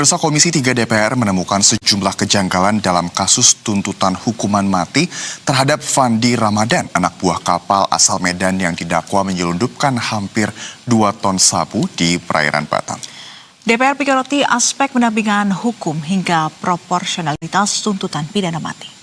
Pemirsa, Komisi 3 DPR menemukan sejumlah kejanggalan dalam kasus tuntutan hukuman mati terhadap Fandi Ramadan, anak buah kapal asal Medan yang didakwa menyelundupkan hampir 2 ton sabu di perairan Batam. DPR menyoroti aspek pendampingan hukum hingga proporsionalitas tuntutan pidana mati.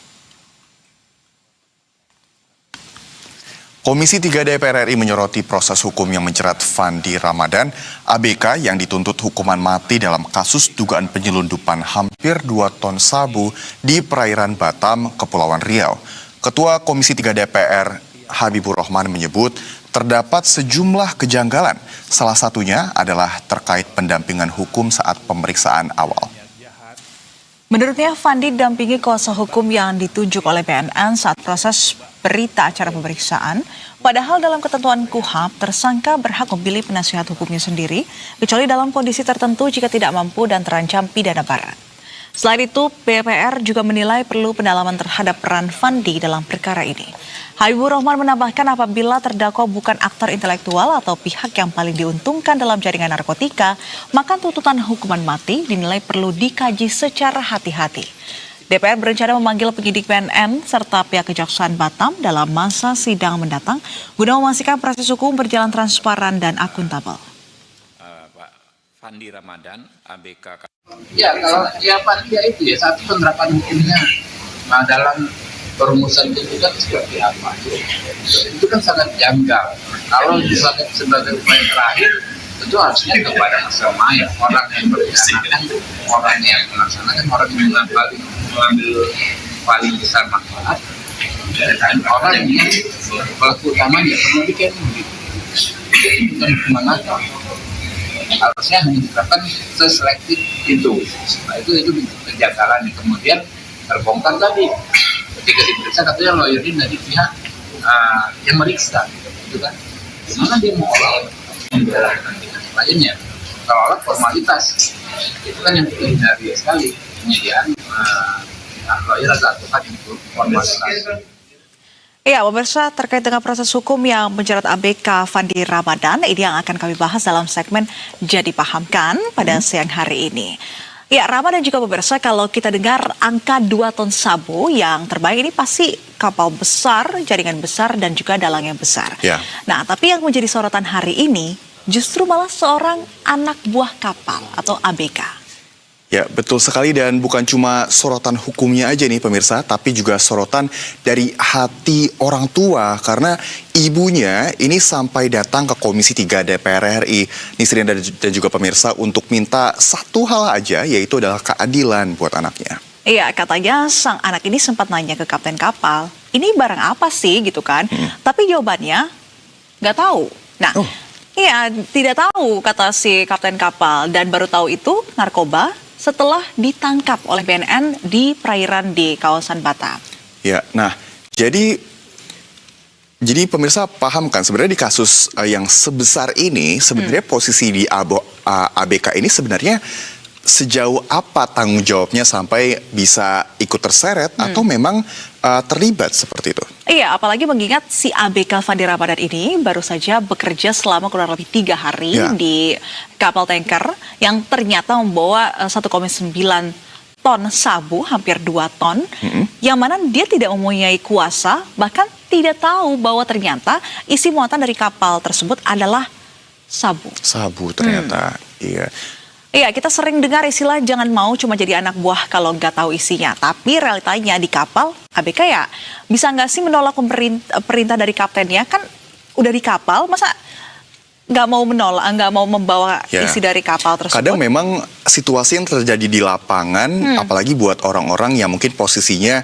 Komisi 3 DPR RI menyoroti proses hukum yang menjerat Fandi Ramadan, ABK yang dituntut hukuman mati dalam kasus dugaan penyelundupan hampir 2 ton sabu di perairan Batam, Kepulauan Riau. Ketua Komisi 3 DPR Habibur Rahman menyebut terdapat sejumlah kejanggalan. Salah satunya adalah terkait pendampingan hukum saat pemeriksaan awal. Menurutnya, Fandi didampingi kuasa hukum yang ditunjuk oleh BNN saat proses berita acara pemeriksaan. Padahal dalam ketentuan KUHP, tersangka berhak memilih penasihat hukumnya sendiri, kecuali dalam kondisi tertentu jika tidak mampu dan terancam pidana barat. Selain itu, DPR juga menilai perlu pendalaman terhadap peran Fandi dalam perkara ini. Habibur Rahman menambahkan apabila terdakwa bukan aktor intelektual atau pihak yang paling diuntungkan dalam jaringan narkotika, maka tuntutan hukuman mati dinilai perlu dikaji secara hati-hati. DPR berencana memanggil penyidik BNN serta pihak Kejaksaan Batam dalam masa sidang mendatang guna memastikan proses hukum berjalan transparan dan akuntabel. Pak Fandi Ramadan, ABK. Ya, kalau Fandi itu ya satu penerapan hukumnya dalam perumusan tuntutan seperti apa? Itu kan sangat janggal. Kalau misalnya sebagai upaya terakhir, tentu harusnya kepada bersama ya orang yang berencanakan, orang yang melaksanakan, orang yang mengambil paling besar manfaat, dan orang yang pelaku utamanya kemudian begitu. Bukan hukuman mati. Harusnya hanya diterapkan seselektif itu. Nah, itu kejanggalan yang kemudian terbongkar tadi. Ketika diperiksa katanya lawyernya dari pihak yang meriksa, gitu kan? Gimana dia mengolah menjalankan dengan kliennya? Kalau formalitas, itu kan yang dihindari sekali penyediaan lawyer atau advokat untuk formalitas. Ya, pemirsa, terkait dengan proses hukum yang menjerat ABK Fandi Ramadan, ini yang akan kami bahas dalam segmen Jadi Pahamkan pada siang hari ini. Ya, Rama dan juga pemirsa, kalau kita dengar angka 2 ton sabu yang terbaik ini pasti kapal besar, jaringan besar, dan juga dalang yang besar. Ya. Nah, tapi yang menjadi sorotan hari ini justru malah seorang anak buah kapal atau ABK. Ya, betul sekali, dan bukan cuma sorotan hukumnya aja nih pemirsa, tapi juga sorotan dari hati orang tua karena ibunya ini sampai datang ke Komisi 3 DPR RI, Nisrin dan juga pemirsa, untuk minta satu hal aja, yaitu adalah keadilan buat anaknya. Iya, katanya sang anak ini sempat nanya ke kapten kapal, ini barang apa sih gitu kan? Tapi jawabannya nggak tahu. Nah, iya, tidak tahu kata si kapten kapal, dan baru tahu itu narkoba setelah ditangkap oleh BNN di perairan di kawasan Batam. Ya, nah jadi pemirsa paham kan sebenarnya di kasus yang sebesar ini sebenarnya posisi di ABK ini sebenarnya sejauh apa tanggung jawabnya sampai bisa ikut terseret atau memang terlibat seperti itu? Iya, apalagi mengingat si ABK Fandi Ramadan ini baru saja bekerja selama kurang lebih 3 hari di kapal tanker yang ternyata membawa 1,9 ton sabu, hampir 2 ton, yang mana dia tidak mempunyai kuasa, bahkan tidak tahu bahwa ternyata isi muatan dari kapal tersebut adalah sabu. Sabu ternyata, iya. Iya, kita sering dengar istilah jangan mau cuma jadi anak buah kalau nggak tahu isinya. Tapi realitanya di kapal, ABK ya bisa nggak sih menolak perintah dari kaptennya? Kan udah di kapal, masa nggak mau menolak, nggak mau membawa isi dari kapal tersebut? Kadang memang situasi yang terjadi di lapangan, apalagi buat orang-orang yang mungkin posisinya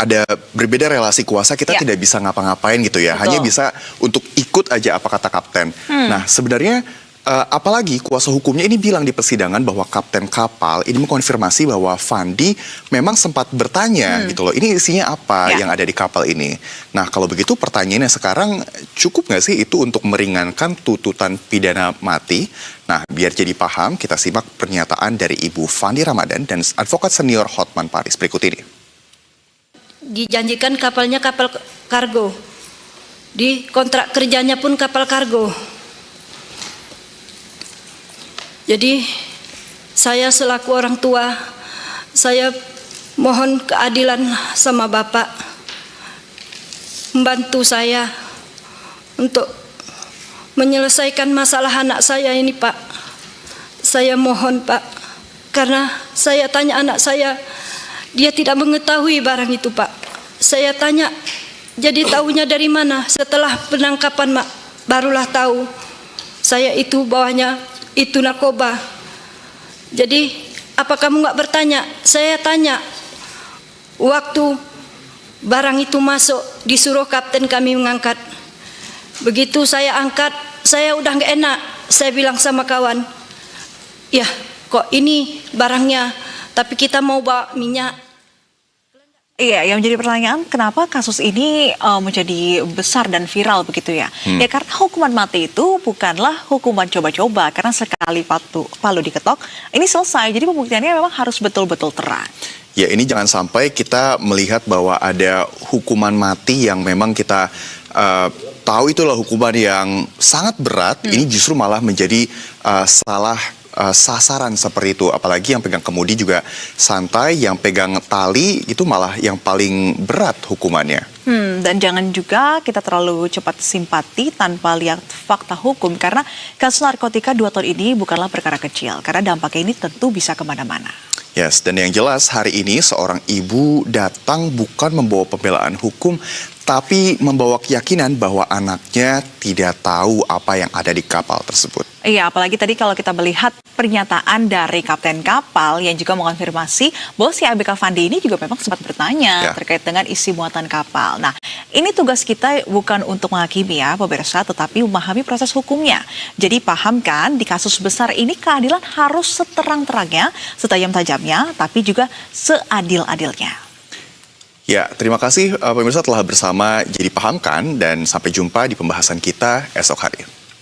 ada berbeda relasi kuasa, kita tidak bisa ngapa-ngapain gitu ya. Betul. Hanya bisa untuk ikut aja apa kata kapten. Nah, sebenarnya apalagi kuasa hukumnya ini bilang di persidangan bahwa kapten kapal ini mengkonfirmasi bahwa Fandi memang sempat bertanya gitu loh, ini isinya apa yang ada di kapal ini. Nah, kalau begitu pertanyaannya sekarang, cukup nggak sih itu untuk meringankan tuntutan pidana mati? Nah, biar jadi paham, kita simak pernyataan dari Ibu Fandi Ramadan dan advokat senior Hotman Paris berikut ini. Dijanjikan kapalnya kapal kargo, di kontrak kerjanya pun kapal kargo. Jadi Saya selaku orang tua, saya mohon keadilan sama Bapak, membantu saya untuk menyelesaikan masalah anak saya ini, Pak. Saya mohon, Pak, karena saya tanya anak saya, dia tidak mengetahui barang itu, Pak. Saya tanya, jadi tahunya dari mana? Setelah penangkapan, Mak, barulah tahu saya itu bawahnya itu narkoba. Jadi apa kamu nggak bertanya? Saya tanya, waktu barang itu masuk disuruh kapten kami mengangkat. Begitu saya angkat, saya udah nggak enak. Saya bilang sama kawan, ya kok ini barangnya, tapi kita mau bawa minyak. Iya, yang menjadi pertanyaan, kenapa kasus ini menjadi besar dan viral begitu ya? Ya karena hukuman mati itu bukanlah hukuman coba-coba, karena sekali palu diketok, ini selesai. Jadi pembuktiannya memang harus betul-betul terang. Ya, ini jangan sampai kita melihat bahwa ada hukuman mati yang memang kita tahu itulah hukuman yang sangat berat, ini justru malah menjadi salah sasaran seperti itu. Apalagi yang pegang kemudi juga santai, yang pegang tali itu malah yang paling berat hukumannya. Dan jangan juga kita terlalu cepat simpati tanpa lihat fakta hukum, karena kasus narkotika 2 tahun ini bukanlah perkara kecil, karena dampaknya ini tentu bisa kemana-mana. Yes, dan yang jelas hari ini seorang ibu datang bukan membawa pembelaan hukum, tapi membawa keyakinan bahwa anaknya tidak tahu apa yang ada di kapal tersebut. Iya, apalagi tadi kalau kita melihat pernyataan dari kapten kapal yang juga mengonfirmasi bahwa si ABK Fandi ini juga memang sempat bertanya terkait dengan isi muatan kapal. Nah, ini tugas kita bukan untuk menghakimi ya pemirsa, tetapi memahami proses hukumnya. Jadi pahamkan di kasus besar ini keadilan harus seterang-terangnya, setajam-tajamnya, tapi juga seadil-adilnya. Ya, terima kasih pemirsa telah bersama Jadi Pahamkan, dan sampai jumpa di pembahasan kita esok hari.